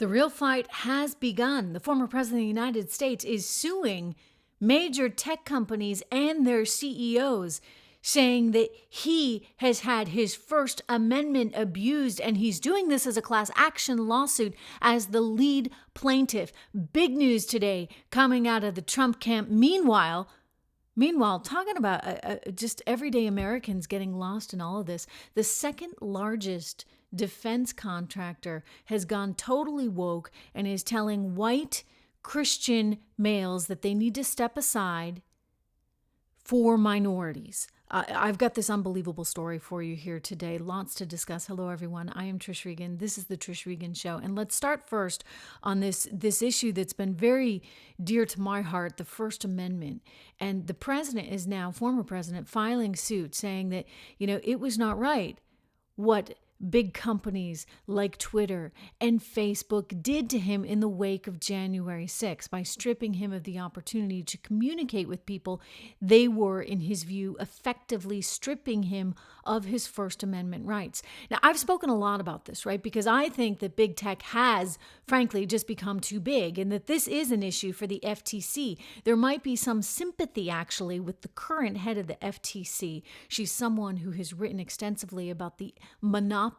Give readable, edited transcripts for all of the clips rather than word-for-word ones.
The real fight has begun. The former president of the United States is suing major tech companies and their CEOs, saying that he has had his First Amendment abused, and he's doing this as a class action lawsuit as the lead plaintiff. Big news today coming out of the Trump camp. Meanwhile, talking about just everyday Americans getting lost in all of this, the second largest defense contractor has gone totally woke and is telling white Christian males that they need to step aside for minorities. I've got this unbelievable story for you here today. Lots to discuss. Hello, everyone. I am Trish Regan. This is the Trish Regan Show. And let's start first on this issue that's been very dear to my heart, the First Amendment. And the president is now, former president, filing suit saying that, it was not right what big companies like Twitter and Facebook did to him in the wake of January 6th by stripping him of the opportunity to communicate with people. They were, in his view, effectively stripping him of his First Amendment rights. Now, I've spoken a lot about this, right? Because I think that big tech has, frankly, just become too big, and that this is an issue for the FTC. There might be some sympathy, actually, with the current head of the FTC. She's someone who has written extensively about the monopoly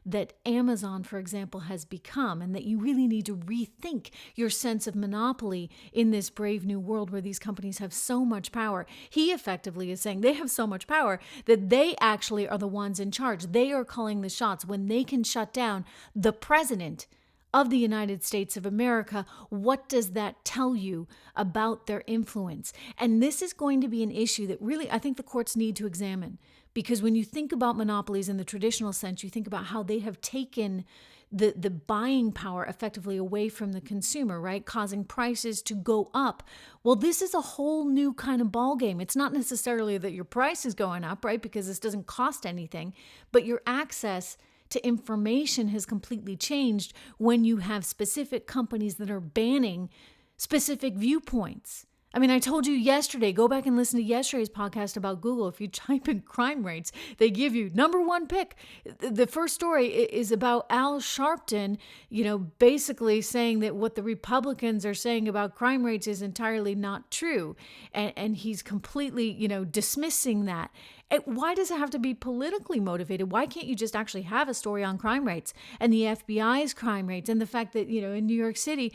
that Amazon, for example, has become, and that you really need to rethink your sense of monopoly in this brave new world where these companies have so much power. He effectively is saying they have so much power that they actually are the ones in charge. They are calling the shots when they can shut down the president of the United States of America. What does that tell you about their influence? And this is going to be an issue that really I think the courts need to examine, because when you think about monopolies in the traditional sense, you think about how they have taken the buying power effectively away from the consumer, right? Causing prices to go up. Well, this is a whole new kind of ballgame. It's not necessarily that your price is going up, right? Because this doesn't cost anything, but your access to information has completely changed when you have specific companies that are banning specific viewpoints. I mean, I told you yesterday, go back and listen to yesterday's podcast about Google. If you type in crime rates, they give you number one pick. The first story is about Al Sharpton, basically saying that what the Republicans are saying about crime rates is entirely not true. And he's completely, dismissing that. Why does it have to be politically motivated? Why can't you just actually have a story on crime rates and the FBI's crime rates and the fact that, in New York City,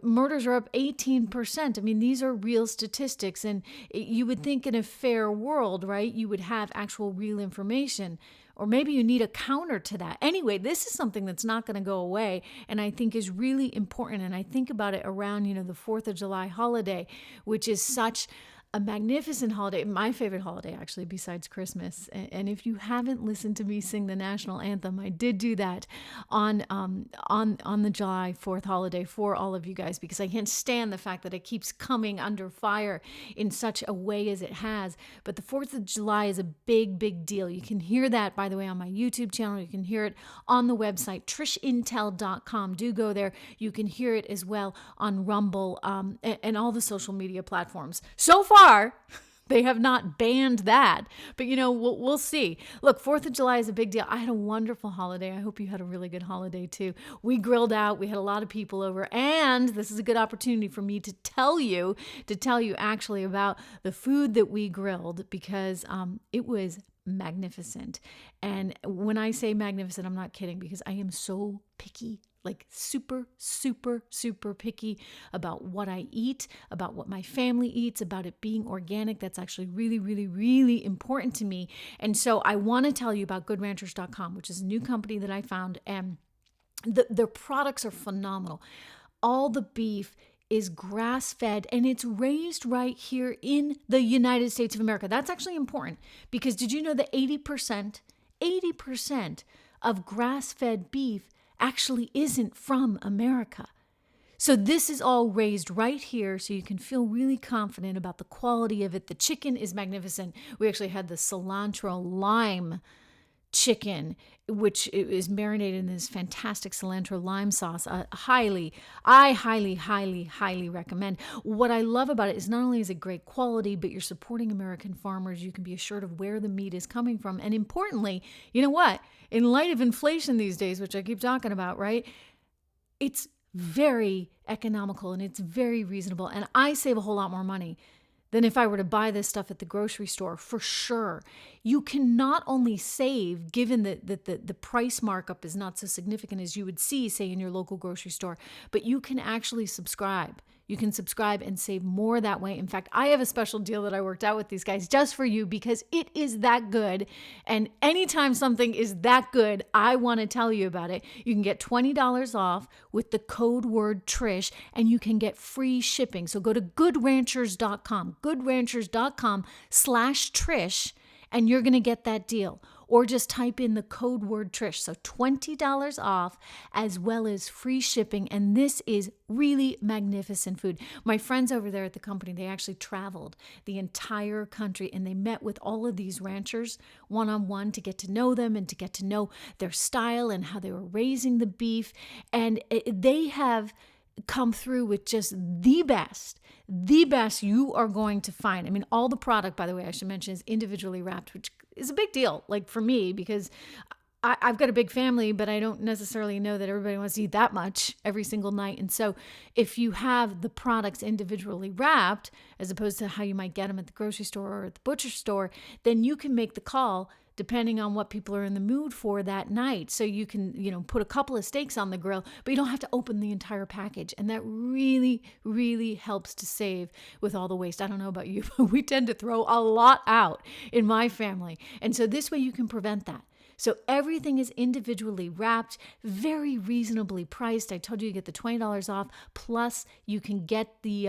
murders are up 18%. I mean, these are real statistics, and you would think in a fair world, right, you would have actual real information. Or maybe you need a counter to that. Anyway, this is something that's not going to go away, and I think is really important. And I think about it around, the 4th of July holiday, which is such a magnificent holiday, my favorite holiday actually besides Christmas. And if you haven't listened to me sing the national anthem, I did do that on the July 4th holiday for all of you guys, because I can't stand the fact that it keeps coming under fire in such a way as it has. But the 4th of July is a big, big deal. You can hear that, by the way, on my YouTube channel. You can hear it on the website, trishintel.com. Do go there. You can hear it as well on Rumble and all the social media platforms. So far, they have not banned that, but we'll see. Look, 4th of July is a big deal. I had a wonderful holiday. I hope you had a really good holiday too. We grilled out. We had a lot of people over, and this is a good opportunity for me to tell you actually about the food that we grilled, because it was magnificent. And when I say magnificent, I'm not kidding, because I am so picky. Like super, super, super picky about what I eat, about what my family eats, about it being organic. That's actually really, really, really important to me. And so I want to tell you about GoodRanchers.com, which is a new company that I found, and their products are phenomenal. All the beef is grass-fed, and it's raised right here in the United States of America. That's actually important, because did you know that 80% of grass-fed beef actually isn't from America? So this is all raised right here, so you can feel really confident about the quality of it. The chicken is magnificent. We actually had the cilantro lime chicken, which is marinated in this fantastic cilantro lime sauce. I highly recommend. What I love about it is not only is it great quality, but you're supporting American farmers. You can be assured of where the meat is coming from. And importantly, you know what? In light of inflation these days, which I keep talking about, right? It's very economical and it's very reasonable. And I save a whole lot more money than if I were to buy this stuff at the grocery store, for sure. You can not only save, given that the price markup is not so significant as you would see, say, in your local grocery store, but you can actually subscribe. You can subscribe and save more that way. In fact, I have a special deal that I worked out with these guys just for you because it is that good. And anytime something is that good, I want to tell you about it. You can get $20 off with the code word Trish, and you can get free shipping. So go to goodranchers.com/Trish, and you're going to get that deal. Or just type in the code word Trish. So $20 off as well as free shipping. And this is really magnificent food. My friends over there at the company, they actually traveled the entire country and they met with all of these ranchers one-on-one to get to know them and to get to know their style and how they were raising the beef. And they have come through with just the best you are going to find. I mean, all the product, by the way, I should mention, is individually wrapped, which is a big deal, like for me, because I've got a big family, but I don't necessarily know that everybody wants to eat that much every single night. And so if you have the products individually wrapped, as opposed to how you might get them at the grocery store or at the butcher store, then you can make the call depending on what people are in the mood for that night. So you can, put a couple of steaks on the grill, but you don't have to open the entire package. And that really, really helps to save with all the waste. I don't know about you, but we tend to throw a lot out in my family. And so this way you can prevent that. So everything is individually wrapped, very reasonably priced. I told you get the $20 off, plus you can get the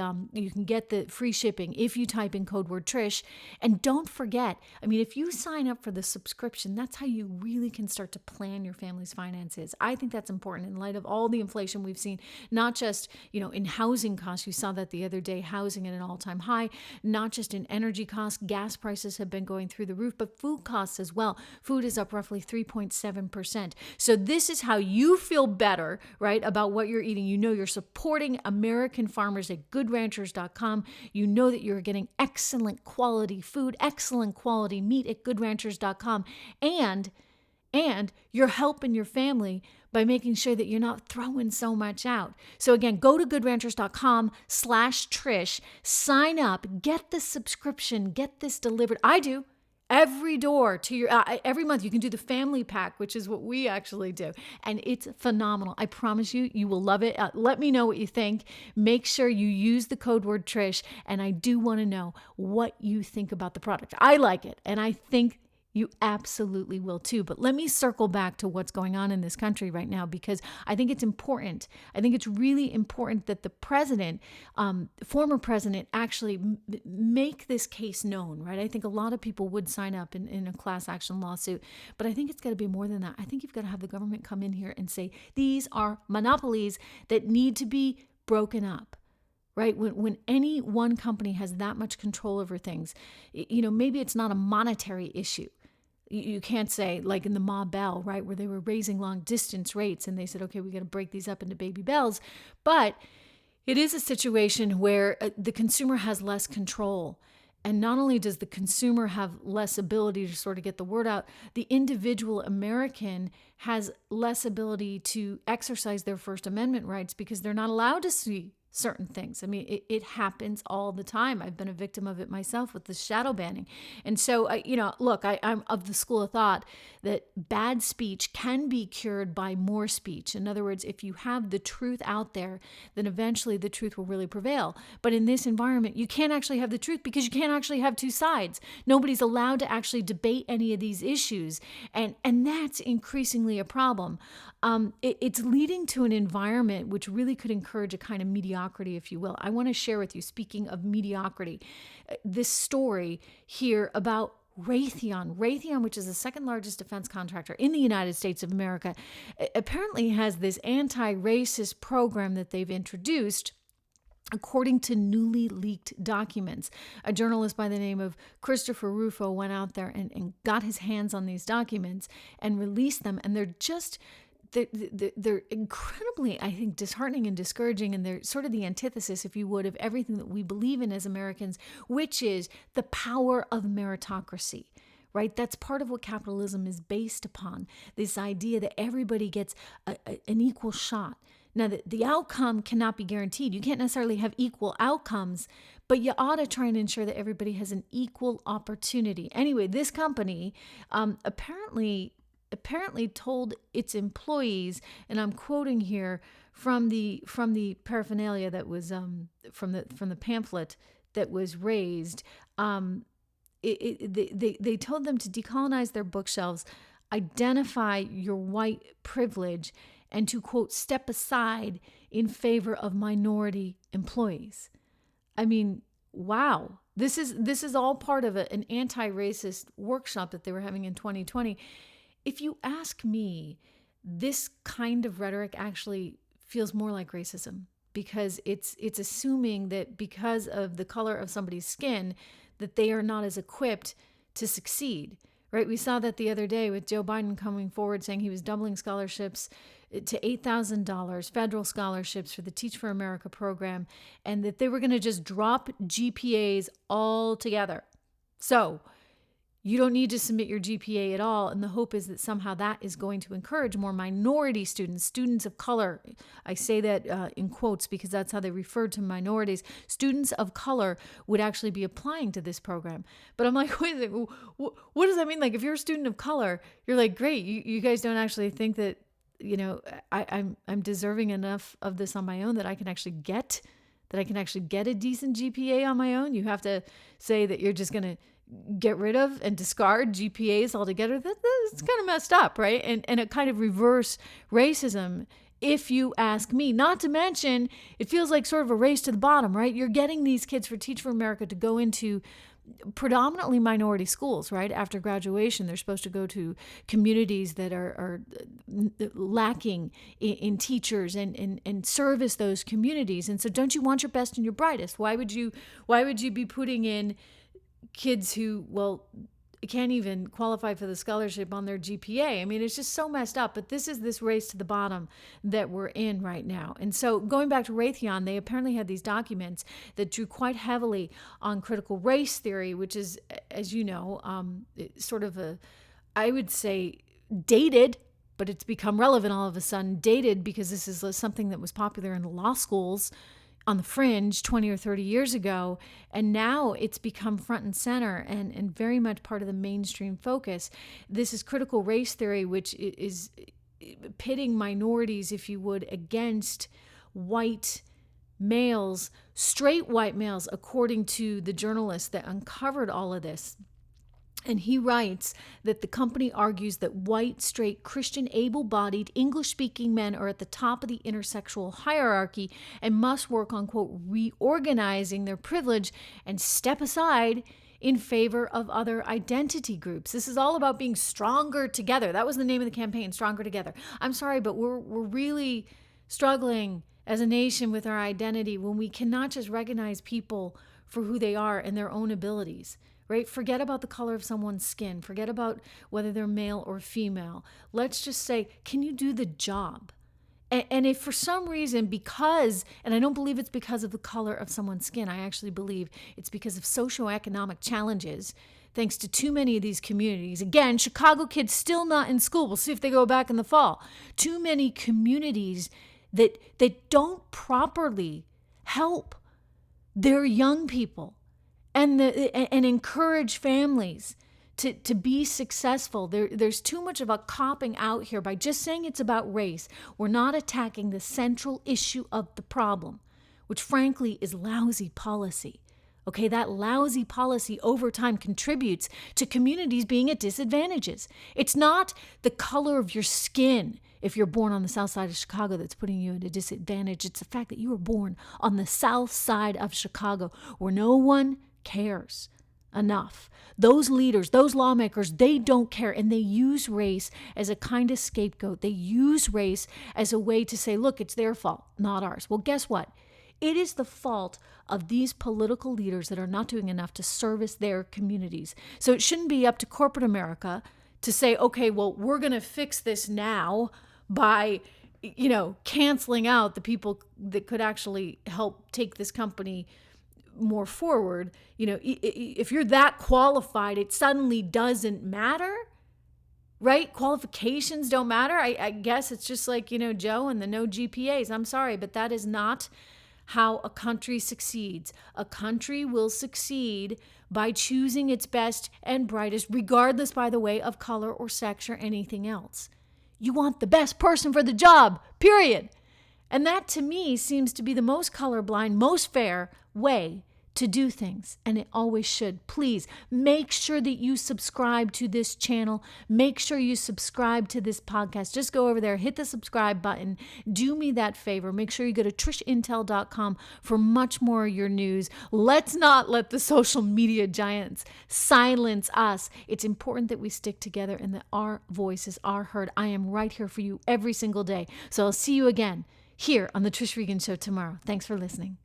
free shipping if you type in code word Trish. And don't forget, if you sign up for the subscription, that's how you really can start to plan your family's finances. I think that's important in light of all the inflation we've seen, not just, in housing costs. You saw that the other day, housing at an all-time high, not just in energy costs. Gas prices have been going through the roof, but food costs as well. Food is up roughly 3.7%. So this is how you feel better, right, about what you're eating. You're supporting American farmers at goodranchers.com. You know that you're getting excellent quality food, excellent quality meat at goodranchers.com. And you're helping your family by making sure that you're not throwing so much out. So again, go to goodranchers.com/Trish, sign up, get the subscription, get this delivered. I do. Every door to your, every month you can do the family pack, which is what we actually do. And it's phenomenal. I promise you, you will love it. Let me know what you think. Make sure you use the code word Trish. And I do want to know what you think about the product. I like it. And I think you absolutely will too. But let me circle back to what's going on in this country right now, because I think it's important. I think it's really important that the president, former president, actually make this case known, right? I think a lot of people would sign up in a class action lawsuit, but I think it's got to be more than that. I think you've got to have the government come in here and say, these are monopolies that need to be broken up. Right? When any one company has that much control over things, maybe it's not a monetary issue. You can't say, like in the Ma Bell, right, where they were raising long distance rates and they said, okay, we got to break these up into baby bells. But it is a situation where the consumer has less control. And not only does the consumer have less ability to sort of get the word out, the individual American has less ability to exercise their First Amendment rights because they're not allowed to see certain things. It happens all the time. I've been a victim of it myself with the shadow banning. And so, look, I'm of the school of thought that bad speech can be cured by more speech. In other words, if you have the truth out there, then eventually the truth will really prevail. But in this environment, you can't actually have the truth because you can't actually have two sides. Nobody's allowed to actually debate any of these issues. And that's increasingly a problem. It's leading to an environment which really could encourage a kind of mediocrity, if you will. I want to share with you, speaking of mediocrity, this story here about Raytheon, which is the second largest defense contractor in the United States of America, apparently has this anti-racist program that they've introduced. According to newly leaked documents, a journalist by the name of Christopher Rufo went out there and got his hands on these documents and released them. And they're incredibly, I think, disheartening and discouraging. And they're sort of the antithesis, if you would, of everything that we believe in as Americans, which is the power of meritocracy. Right? That's part of what capitalism is based upon. This idea that everybody gets an equal shot. Now, the outcome cannot be guaranteed. You can't necessarily have equal outcomes, but you ought to try and ensure that everybody has an equal opportunity. Anyway, this company apparently told its employees, and I'm quoting here from the paraphernalia that was from the pamphlet that was raised. They told them to decolonize their bookshelves, identify your white privilege, and to, quote, step aside in favor of minority employees. I mean, wow. This is all part of an anti-racist workshop that they were having in 2020. If you ask me, this kind of rhetoric actually feels more like racism, because it's assuming that because of the color of somebody's skin that they are not as equipped to succeed. Right? We saw that the other day with Joe Biden coming forward saying he was doubling scholarships to $8,000, federal scholarships for the Teach for America program, and that they were going to just drop GPAs altogether. So you don't need to submit your GPA at all. And the hope is that somehow that is going to encourage more minority students of color. I say that in quotes because that's how they refer to minorities. Students of color would actually be applying to this program. But I'm like, wait a second, what does that mean? Like, if you're a student of color, you're like, great, you guys don't actually think that, I'm deserving enough of this on my own that I can actually get a decent GPA on my own. You have to say that you're just going to get rid of and discard GPAs altogether. That's kind of messed up, right? And a kind of reverse racism, if you ask me. Not to mention, it feels like sort of a race to the bottom, right? You're getting these kids for Teach for America to go into predominantly minority schools, right? After graduation, they're supposed to go to communities that are lacking in teachers and service those communities. And so don't you want your best and your brightest? Why would you be putting in kids who, can't even qualify for the scholarship on their GPA? I mean, it's just so messed up. But this is this race to the bottom that we're in right now. And so going back to Raytheon, they apparently had these documents that drew quite heavily on critical race theory, which is, as you know, sort of I would say, dated, but it's become relevant all of a sudden. Dated because this is something that was popular in law schools on the fringe 20 or 30 years ago, and now it's become front and center and very much part of the mainstream focus. This is critical race theory, which is pitting minorities, if you would, against white males, straight white males, according to the journalist that uncovered all of this. And he writes that the company argues that white, straight, Christian, able-bodied, English-speaking men are at the top of the intersexual hierarchy and must work on, quote, reorganizing their privilege and step aside in favor of other identity groups. This is all about being stronger together. That was the name of the campaign, Stronger Together. I'm sorry, but we're really struggling as a nation with our identity when we cannot just recognize people for who they are and their own abilities. Right? Forget about the color of someone's skin. Forget about whether they're male or female. Let's just say, can you do the job? And if for some reason, and I don't believe it's because of the color of someone's skin, I actually believe it's because of socioeconomic challenges, thanks to too many of these communities. Again, Chicago kids still not in school. We'll see if they go back in the fall. Too many communities that don't properly help their young people and encourage families to be successful. There's too much of a copping out here by just saying it's about race. We're not attacking the central issue of the problem, which frankly is lousy policy. Okay, that lousy policy over time contributes to communities being at disadvantages. It's not the color of your skin if you're born on the south side of Chicago that's putting you at a disadvantage. It's the fact that you were born on the south side of Chicago where no one cares enough. Those leaders, those lawmakers, they don't care, and they use race as a kind of scapegoat. They use race as a way to say, look, it's their fault, not ours. Well, guess what? It is the fault of these political leaders that are not doing enough to service their communities. So it shouldn't be up to corporate America to say, okay, well, we're going to fix this now by, canceling out the people that could actually help take this company more forward. If you're that qualified, it suddenly doesn't matter, right? Qualifications don't matter. I guess it's just like, Joe and the no GPAs. I'm sorry, but that is not how a country succeeds. A country will succeed by choosing its best and brightest, regardless, by the way, of color or sex or anything else. You want the best person for the job, period. And that, to me, seems to be the most colorblind, most fair way to do things, and it always should. Please make sure that you subscribe to this channel. Make sure you subscribe to this podcast. Just go over there, hit the subscribe button. Do me that favor. Make sure you go to trishintel.com for much more of your news. Let's not let the social media giants silence us. It's important that we stick together and that our voices are heard. I am right here for you every single day. So I'll see you again here on the Trish Regan Show tomorrow. Thanks for listening.